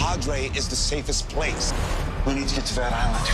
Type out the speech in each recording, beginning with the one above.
Padre is the safest place. We need to get to that island.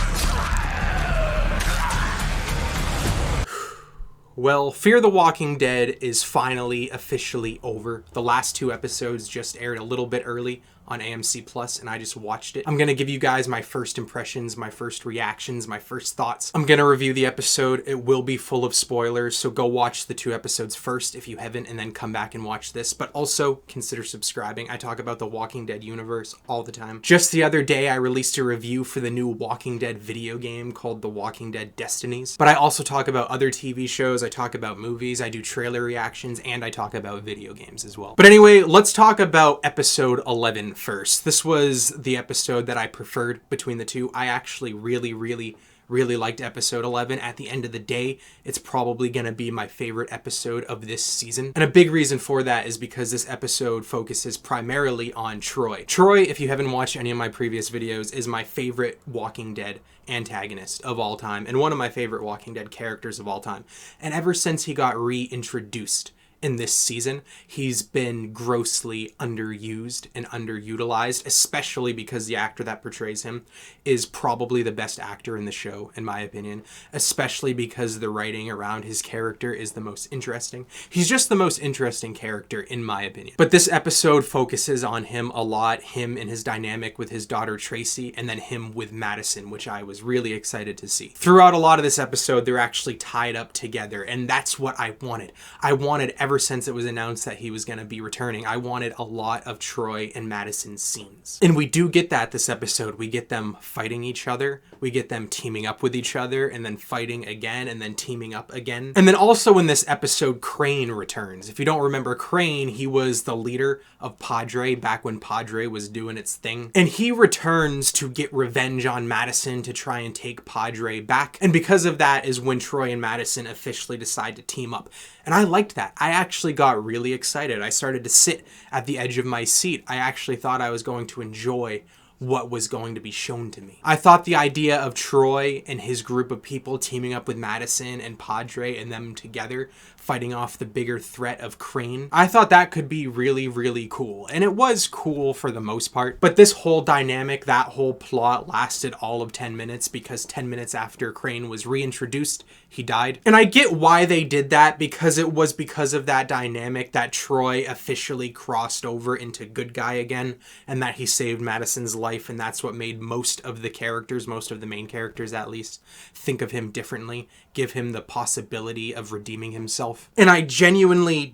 Well, Fear the Walking Dead is finally officially over. The last 2 episodes just aired a little bit early on AMC Plus, and I just watched it. I'm gonna give you guys my first impressions, my first reactions, my first thoughts. I'm gonna review the episode. It will be full of spoilers, so go watch the 2 episodes first if you haven't, and then come back and watch this. But also consider subscribing. I talk about the Walking Dead universe all the time. Just the other day, I released a review for the new Walking Dead video game called The Walking Dead Destinies. But I also talk about other TV shows, I talk about movies, I do trailer reactions, and I talk about video games as well. But anyway, let's talk about episode 11 first. This was the episode that I preferred between the 2. I actually really liked episode 11. At the end of the day, it's probably going to be my favorite episode of this season. And a big reason for that is because this episode focuses primarily on Troy. Troy, if you haven't watched any of my previous videos, is my favorite Walking Dead antagonist of all time and one of my favorite Walking Dead characters of all time. And ever since he got reintroduced in this season, he's been grossly underused and underutilized, especially because the actor that portrays him is probably the best actor in the show, in my opinion, especially because the writing around his character is the most interesting. He's just the most interesting character, in my opinion. But this episode focuses on him a lot, him and his dynamic with his daughter Tracy, and then him with Madison, which I was really excited to see. Throughout a lot of this episode, they're actually tied up together, and that's what I wanted. I wanted ever since it was announced that he was going to be returning, I wanted a lot of Troy and Madison scenes. And we do get that this episode. We get them fighting each other, we get them teaming up with each other, and then fighting again, and then teaming up again. And then also in this episode, Crane returns. If you don't remember Crane, he was the leader of Padre back when Padre was doing its thing. And he returns to get revenge on Madison to try and take Padre back. And because of that is when Troy and Madison officially decide to team up. And I liked that. I actually got really excited. I started to sit at the edge of my seat. I actually thought I was going to enjoy what was going to be shown to me. I thought the idea of Troy and his group of people teaming up with Madison and Padre and them together fighting off the bigger threat of Crane, I thought that could be really cool. And it was cool for the most part. But this whole dynamic, that whole plot lasted all of 10 minutes because 10 minutes after Crane was reintroduced, he died. And I get why they did that, because it was because of that dynamic that Troy officially crossed over into good guy again, and that he saved Madison's life, and that's what made most of the characters, most of the main characters at least, think of him differently, give him the possibility of redeeming himself. And I genuinely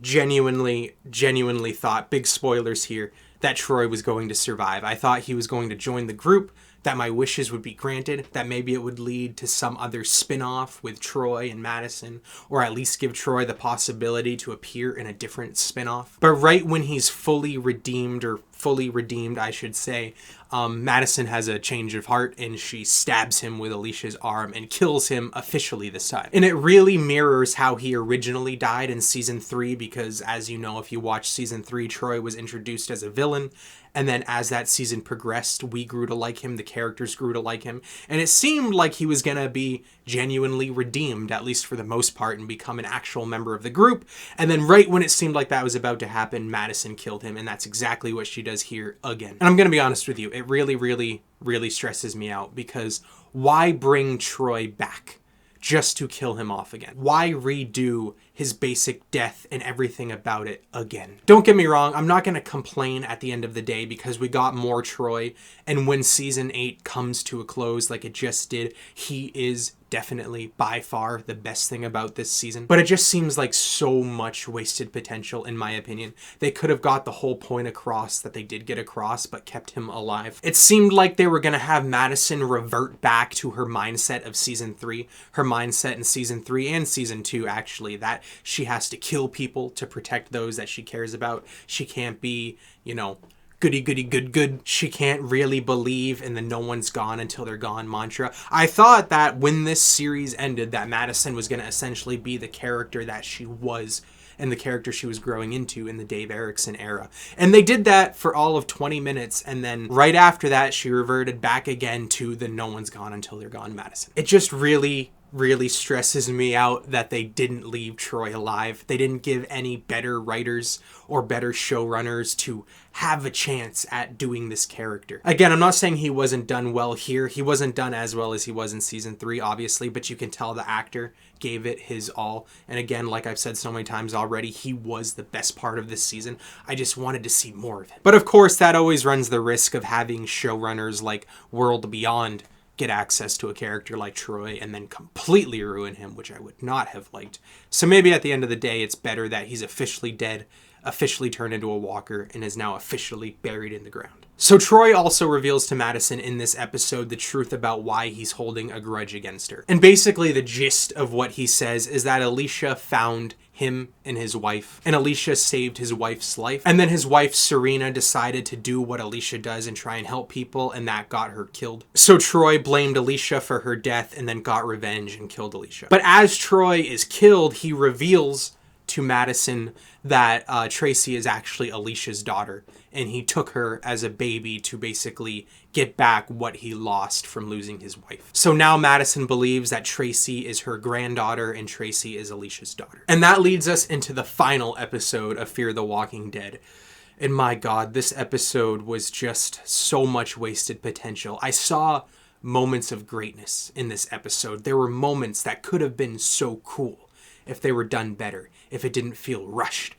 thought, big spoilers here, that Troy was going to survive. I thought he was going to join the group, that my wishes would be granted, that maybe it would lead to some other spin-off with Troy and Madison, or at least give Troy the possibility to appear in a different spin-off. But right when he's fully redeemed, I should say, Madison has a change of heart and she stabs him with Alicia's arm and kills him officially this time. And it really mirrors how he originally died in season 3, because as you know, if you watch season 3, Troy was introduced as a villain. And then as that season progressed, we grew to like him, the characters grew to like him, and it seemed like he was gonna be genuinely redeemed, at least for the most part, and become an actual member of the group. And then right when it seemed like that was about to happen, Madison killed him, and that's exactly what she does here again. And I'm gonna be honest with you, it really stresses me out, because why bring Troy back just to kill him off again? Why redo his basic death and everything about it again? Don't get me wrong, I'm not going to complain at the end of the day, because we got more Troy, and when season 8 comes to a close like it just did, he is definitely by far the best thing about this season. But it just seems like so much wasted potential, in my opinion. They could have got the whole point across that they did get across, but kept him alive. It seemed like they were going to have Madison revert back to her mindset of season 3, her mindset in season 3 and season 2 actually, that she has to kill people to protect those that she cares about. She can't be, goody good. She can't really believe in the no one's gone until they're gone mantra. I thought that when this series ended, that Madison was going to essentially be the character that she was and the character she was growing into in the Dave Erickson era. And they did that for all of 20 minutes, and then right after that, she reverted back again to the no one's gone until they're gone Madison. It just really really stresses me out that they didn't leave Troy alive. They didn't give any better writers or better showrunners to have a chance at doing this character. Again, I'm not saying he wasn't done well here. He wasn't done as well as he was in season 3, obviously, but you can tell the actor gave it his all. And again, like I've said so many times already, he was the best part of this season. I just wanted to see more of him. But of course, that always runs the risk of having showrunners like World Beyond get access to a character like Troy and then completely ruin him, which I would not have liked. So maybe at the end of the day, it's better that he's officially dead, officially turned into a walker, and is now officially buried in the ground. So Troy also reveals to Madison in this episode the truth about why he's holding a grudge against her. And basically the gist of what he says is that Alicia found him and his wife, and Alicia saved his wife's life. And then his wife, Serena, decided to do what Alicia does and try and help people, and that got her killed. So Troy blamed Alicia for her death and then got revenge and killed Alicia. But as Troy is killed, he reveals to Madison that Tracy is actually Alicia's daughter, and he took her as a baby to basically get back what he lost from losing his wife. So now Madison believes that Tracy is her granddaughter and Tracy is Alicia's daughter. And that leads us into the final episode of Fear the Walking Dead. And my God, this episode was just so much wasted potential. I saw moments of greatness in this episode. There were moments that could have been so cool if they were done better, if it didn't feel rushed.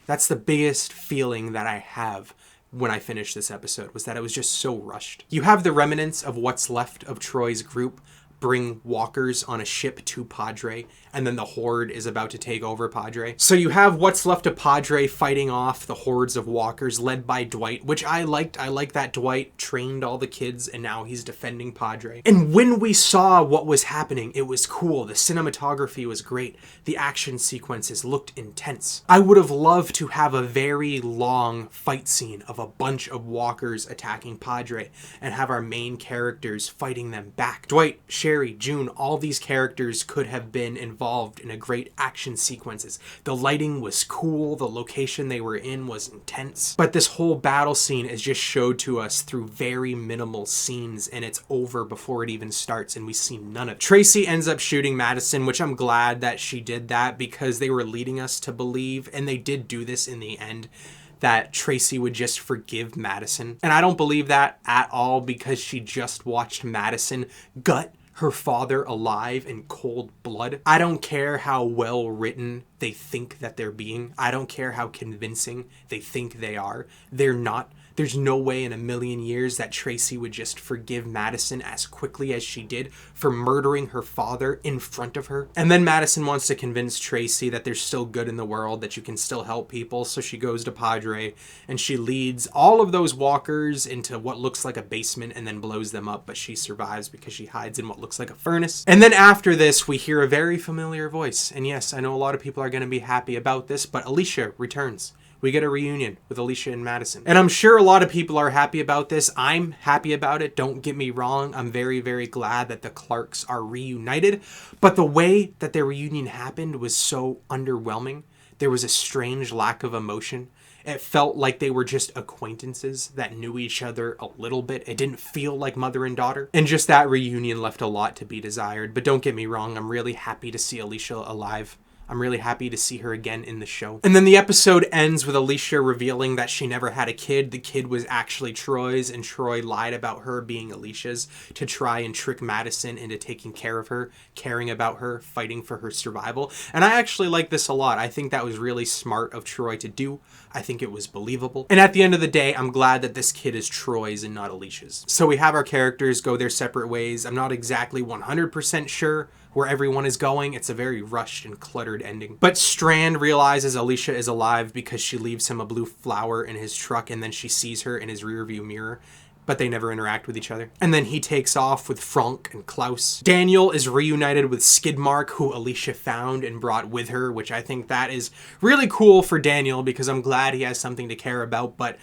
That's the biggest feeling that I have when I finished this episode, was that it was just so rushed. You have the remnants of what's left of Troy's group bring walkers on a ship to Padre, and then the Horde is about to take over Padre. So you have what's left of Padre fighting off the hordes of walkers led by Dwight, which I liked. I like that Dwight trained all the kids and now he's defending Padre. And when we saw what was happening, it was cool. The cinematography was great. The action sequences looked intense. I would have loved to have a very long fight scene of a bunch of walkers attacking Padre and have our main characters fighting them back. Dwight, Sherry, June, all these characters could have been involved in a great action sequences. The lighting was cool, the location they were in was intense, but this whole battle scene is just showed to us through very minimal scenes, and it's over before it even starts, and we see none of it. Tracy ends up shooting Madison, which I'm glad that she did that, because they were leading us to believe, and they did do this in the end, that Tracy would just forgive Madison. And I don't believe that at all, because she just watched Madison gut her father alive in cold blood. I don't care how well written they think that they're being. I don't care how convincing they think they are. They're not. There's no way in a million years that Tracy would just forgive Madison as quickly as she did for murdering her father in front of her. And then Madison wants to convince Tracy that there's still good in the world, that you can still help people. So she goes to Padre and she leads all of those walkers into what looks like a basement and then blows them up. But she survives because she hides in what looks like a furnace. And then after this, we hear a very familiar voice. And yes, I know a lot of people are going to be happy about this, but Alicia returns. We get a reunion with Alicia and Madison. And I'm sure a lot of people are happy about this. I'm happy about it. Don't get me wrong. I'm very, very glad that the Clarks are reunited. But the way that their reunion happened was so underwhelming. There was a strange lack of emotion. It felt like they were just acquaintances that knew each other a little bit. It didn't feel like mother and daughter. And just that reunion left a lot to be desired. But don't get me wrong. I'm really happy to see Alicia alive. I'm really happy to see her again in the show. And then the episode ends with Alicia revealing that she never had a kid. The kid was actually Troy's, and Troy lied about her being Alicia's to try and trick Madison into taking care of her, caring about her, fighting for her survival. And I actually like this a lot. I think that was really smart of Troy to do. I think it was believable. And at the end of the day, I'm glad that this kid is Troy's and not Alicia's. So we have our characters go their separate ways. I'm not exactly 100% sure where everyone is going. It's a very rushed and cluttered ending. But Strand realizes Alicia is alive because she leaves him a blue flower in his truck, and then she sees her in his rearview mirror, but they never interact with each other. And then he takes off with Frank and Klaus. Daniel is reunited with Skidmark, who Alicia found and brought with her, which I think that is really cool for Daniel, because I'm glad he has something to care about, but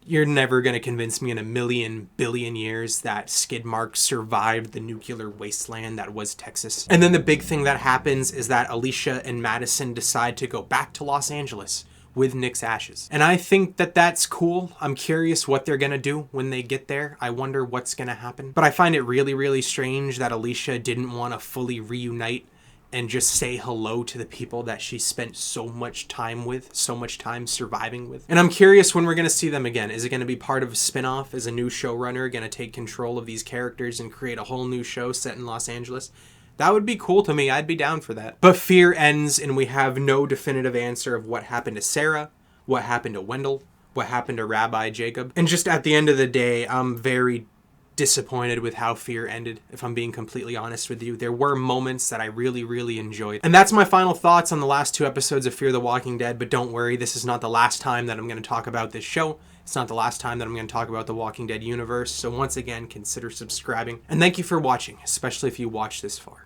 you're never going to convince me in a million billion years that Skidmark survived the nuclear wasteland that was Texas. And then the big thing that happens is that Alicia and Madison decide to go back to Los Angeles, with Nick's ashes. And I think that that's cool. I'm curious what they're gonna do when they get there. I wonder what's gonna happen. But I find it really, really strange that Alicia didn't want to fully reunite and just say hello to the people that she spent so much time with, so much time surviving with. And I'm curious when we're going to see them again. Is it going to be part of a spin-off? Is a new showrunner going to take control of these characters and create a whole new show set in Los Angeles? That would be cool to me. I'd be down for that. But Fear ends and we have no definitive answer of what happened to Sarah, what happened to Wendell, what happened to Rabbi Jacob. And just at the end of the day, I'm very disappointed with how Fear ended, if I'm being completely honest with you. There were moments that I really, really enjoyed. And that's my final thoughts on the last 2 episodes of Fear the Walking Dead, but don't worry, this is not the last time that I'm going to talk about this show. It's not the last time that I'm going to talk about the Walking Dead universe, so once again, consider subscribing. And thank you for watching, especially if you watched this far.